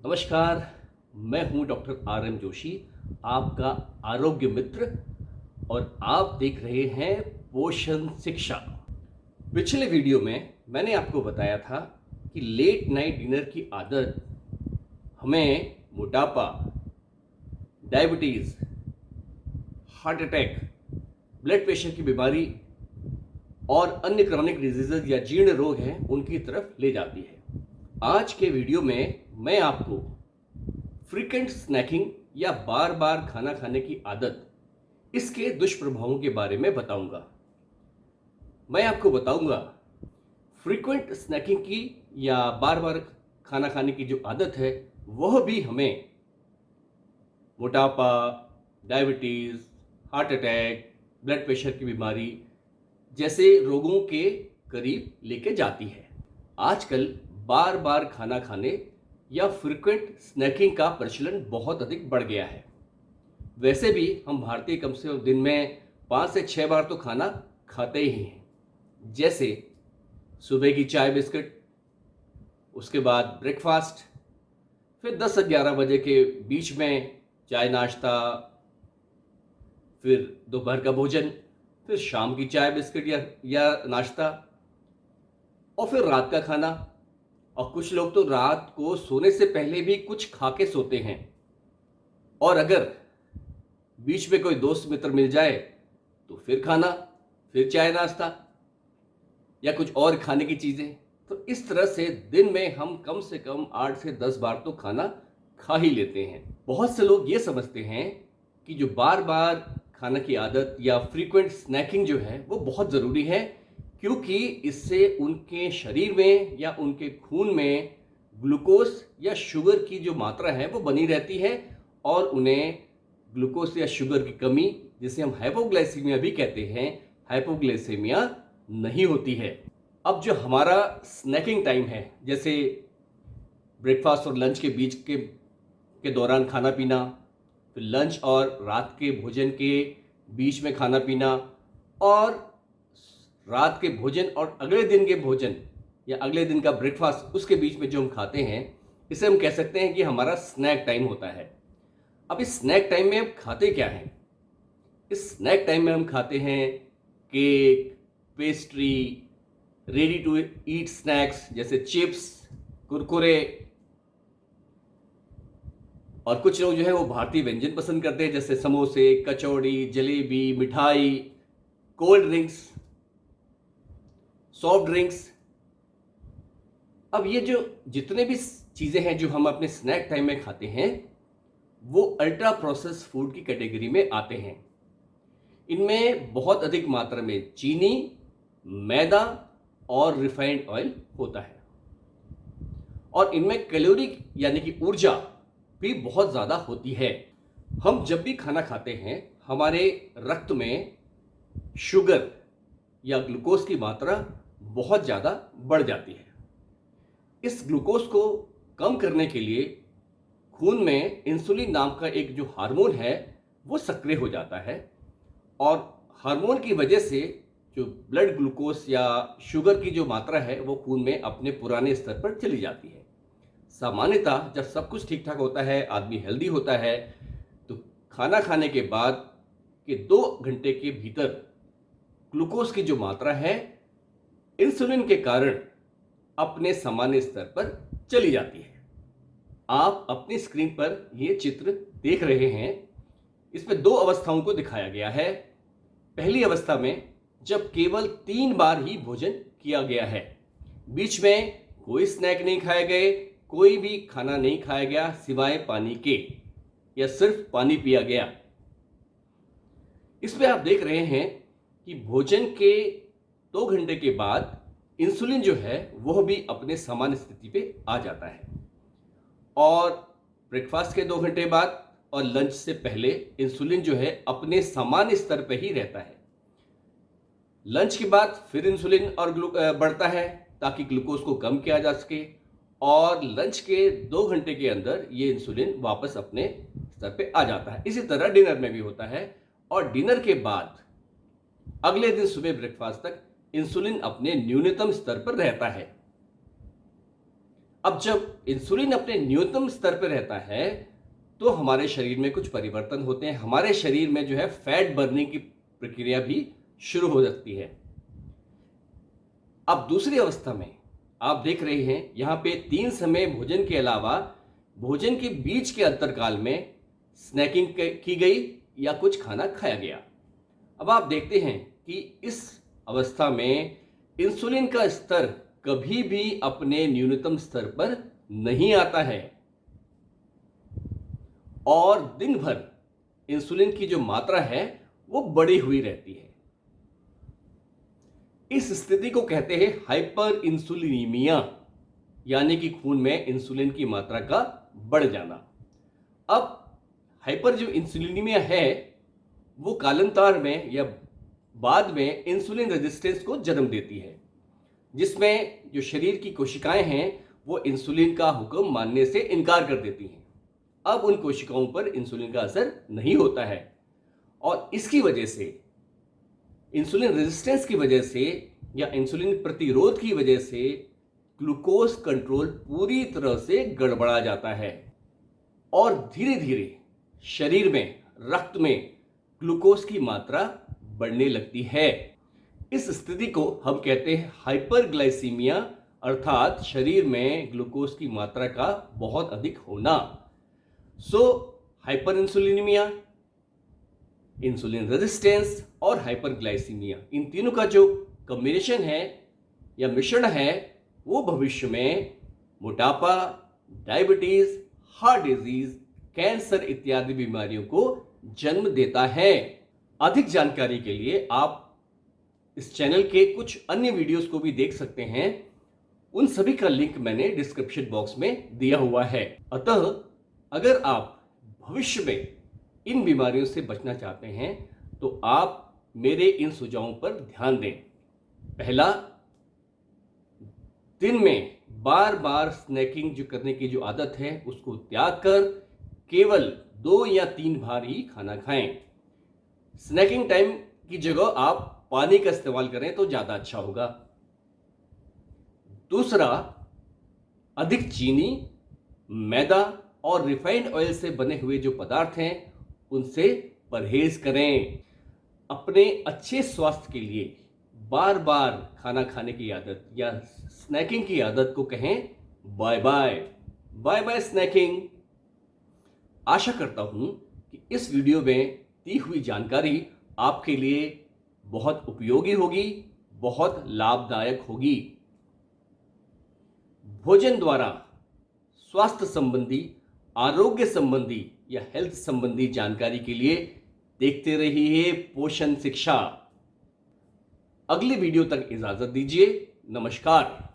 नमस्कार। मैं हूं डॉक्टर आर एम जोशी, आपका आरोग्य मित्र। और आप देख रहे हैं पोषण शिक्षा। पिछले वीडियो में मैंने आपको बताया था कि लेट नाइट डिनर की आदत हमें मोटापा, diabetes, heart attack, blood pressure की बीमारी और अन्य क्रॉनिक डिजीजेज या जीर्ण रोग हैं उनकी तरफ ले जाती है। आज के वीडियो में मैं आपको फ्रीक्वेंट स्नैकिंग या बार बार खाना खाने की आदत, इसके दुष्प्रभावों के बारे में बताऊंगा। मैं आपको बताऊंगा फ्रीक्वेंट स्नैकिंग की या बार बार खाना खाने की जो आदत है वह भी हमें मोटापा, diabetes, heart attack, blood pressure की बीमारी जैसे रोगों के करीब लेके जाती है। आजकल बार बार खाना खाने या फ्रीक्वेंट स्नैकिंग का प्रचलन बहुत अधिक बढ़ गया है। वैसे भी हम भारतीय कम से कम दिन में 5 से 6 बार तो खाना खाते ही हैं। जैसे सुबह की चाय बिस्किट, उसके बाद ब्रेकफास्ट, फिर 10 से 11 बजे के बीच में चाय नाश्ता, फिर दोपहर का भोजन, फिर शाम की चाय बिस्किट या नाश्ता, और फिर रात का खाना। और कुछ लोग तो रात को सोने से पहले भी कुछ खा के सोते हैं। और अगर बीच में कोई दोस्त मित्र मिल जाए तो फिर खाना, फिर चाय नाश्ता या कुछ और खाने की चीज़ें। तो इस तरह से दिन में हम कम से कम 8 से 10 बार तो खाना खा ही लेते हैं। बहुत से लोग ये समझते हैं कि जो बार बार खाना की आदत या फ्रीक्वेंट स्नैकिंग जो है वो बहुत ज़रूरी है, क्योंकि इससे उनके शरीर में या उनके खून में ग्लूकोज या शुगर की जो मात्रा है वो बनी रहती है और उन्हें ग्लूकोज या शुगर की कमी, जिसे हम हाइपोग्लाइसीमिया भी कहते हैं, हाइपोग्लाइसीमिया नहीं होती है। अब जो हमारा स्नैकिंग टाइम है, जैसे ब्रेकफास्ट और लंच के बीच के दौरान खाना पीना, फिर लंच और रात के भोजन के बीच में खाना पीना, और रात के भोजन और अगले दिन के भोजन या अगले दिन का ब्रेकफास्ट, उसके बीच में जो हम खाते हैं, इसे हम कह सकते हैं कि हमारा स्नैक टाइम होता है। अब इस स्नैक टाइम में हम खाते क्या हैं? इस स्नैक टाइम में हम खाते हैं cake, pastry, ready to eat snacks जैसे चिप्स, कुरकुरे। और कुछ लोग जो है वो भारतीय व्यंजन पसंद करते हैं, जैसे समोसे, कचौड़ी, जलेबी, मिठाई, कोल्ड ड्रिंक्स, सॉफ्ट ड्रिंक्स। अब ये जो जितने भी चीज़ें हैं जो हम अपने स्नैक टाइम में खाते हैं, वो अल्ट्रा प्रोसेस फूड की कैटेगरी में आते हैं। इनमें बहुत अधिक मात्रा में चीनी, मैदा और रिफाइंड ऑयल होता है। और इनमें कैलोरी यानी कि ऊर्जा भी बहुत ज़्यादा होती है। हम जब भी खाना खाते हैं, हमारे रक्त में शुगर या ग्लूकोज की मात्रा बहुत ज़्यादा बढ़ जाती है। इस ग्लूकोज को कम करने के लिए खून में इंसुलिन नाम का एक जो हार्मोन है वो सक्रिय हो जाता है, और हार्मोन की वजह से जो ब्लड ग्लूकोज या शुगर की जो मात्रा है वो खून में अपने पुराने स्तर पर चली जाती है। सामान्यतः जब सब कुछ ठीक ठाक होता है, आदमी हेल्दी होता है, तो खाना खाने के बाद के 2 घंटे के भीतर ग्लूकोज की जो मात्रा है इंसुलिन के कारण अपने सामान्य स्तर पर चली जाती है। आप अपनी स्क्रीन पर ये चित्र देख रहे हैं। इसमें 2 अवस्थाओं को दिखाया गया है। पहली अवस्था में जब केवल 3 बार ही भोजन किया गया है, बीच में कोई स्नैक नहीं खाए गए, कोई भी खाना नहीं खाया गया सिवाय पानी के, या सिर्फ पानी पिया गया। इसमें आप देख रहे हैं कि भोजन के 2 घंटे के बाद इंसुलिन जो है वह भी अपने सामान्य स्थिति पे आ जाता है, और ब्रेकफास्ट के 2 घंटे बाद और लंच से पहले इंसुलिन जो है अपने सामान्य स्तर पे ही रहता है। लंच के बाद फिर इंसुलिन और बढ़ता है ताकि ग्लूकोज को कम किया जा सके, और लंच के 2 घंटे के अंदर ये इंसुलिन वापस अपने स्तर पे आ जाता है। इसी तरह डिनर में भी होता है, और डिनर के बाद अगले दिन सुबह ब्रेकफास्ट तक इंसुलिन अपने न्यूनतम स्तर पर रहता है। अब जब इंसुलिन अपने न्यूनतम स्तर पर रहता है तो हमारे शरीर में कुछ परिवर्तन होते हैं, हमारे शरीर में जो है फैट बर्निंग की प्रक्रिया भी शुरू हो सकती है। अब दूसरी अवस्था में आप देख रहे हैं यहाँ पे 3 समय भोजन के अलावा भोजन के बीच के अंतरकाल में स्नैकिंग की गई या कुछ खाना खाया गया। अब आप देखते हैं कि इस अवस्था में इंसुलिन का स्तर कभी भी अपने न्यूनतम स्तर पर नहीं आता है और दिन भर इंसुलिन की जो मात्रा है वो बढ़ी हुई रहती है। इस स्थिति को कहते हैं हाइपर इंसुलिनीमिया, यानी कि खून में इंसुलिन की मात्रा का बढ़ जाना। अब हाइपर जो इंसुलिनीमिया है वो कालांतर में या बाद में इंसुलिन रेजिस्टेंस को जन्म देती है, जिसमें जो शरीर की कोशिकाएं हैं वो इंसुलिन का हुक्म मानने से इनकार कर देती हैं। अब उन कोशिकाओं पर इंसुलिन का असर नहीं होता है और इसकी वजह से इंसुलिन रेजिस्टेंस की वजह से या इंसुलिन प्रतिरोध की वजह से ग्लूकोज कंट्रोल पूरी तरह से गड़बड़ा जाता है और धीरे धीरे शरीर में रक्त में ग्लूकोज की मात्रा बढ़ने लगती है। इस स्थिति को हम कहते हैं हाइपरग्लाइसीमिया, अर्थात शरीर में ग्लूकोज की मात्रा का बहुत अधिक होना। हाइपर इंसुलिनीमिया, इंसुलिन रेजिस्टेंस और हाइपरग्लाइसीमिया, इन तीनों का जो कॉम्बिनेशन है या मिश्रण है वो भविष्य में मोटापा, डायबिटीज, हार्ट डिजीज, कैंसर इत्यादि बीमारियों को जन्म देता है। अधिक जानकारी के लिए आप इस चैनल के कुछ अन्य वीडियोस को भी देख सकते हैं, उन सभी का लिंक मैंने डिस्क्रिप्शन बॉक्स में दिया हुआ है। अतः अगर आप भविष्य में इन बीमारियों से बचना चाहते हैं तो आप मेरे इन सुझावों पर ध्यान दें। पहला, दिन में बार बार स्नैकिंग जो करने की जो आदत है उसको त्याग कर केवल 2 या 3 बार ही खाना खाएं। स्नैकिंग टाइम की जगह आप पानी का इस्तेमाल करें तो ज्यादा अच्छा होगा। दूसरा, अधिक चीनी, मैदा और रिफाइंड ऑयल से बने हुए जो पदार्थ हैं उनसे परहेज करें। अपने अच्छे स्वास्थ्य के लिए बार बार खाना खाने की आदत या स्नैकिंग की आदत को कहें bye bye. Bye bye snacking. आशा करता हूं कि इस वीडियो में दी हुई जानकारी आपके लिए बहुत उपयोगी होगी, बहुत लाभदायक होगी। भोजन द्वारा स्वास्थ्य संबंधी, आरोग्य संबंधी या हेल्थ संबंधी जानकारी के लिए देखते रहिए पोषण शिक्षा। अगली वीडियो तक इजाजत दीजिए। नमस्कार।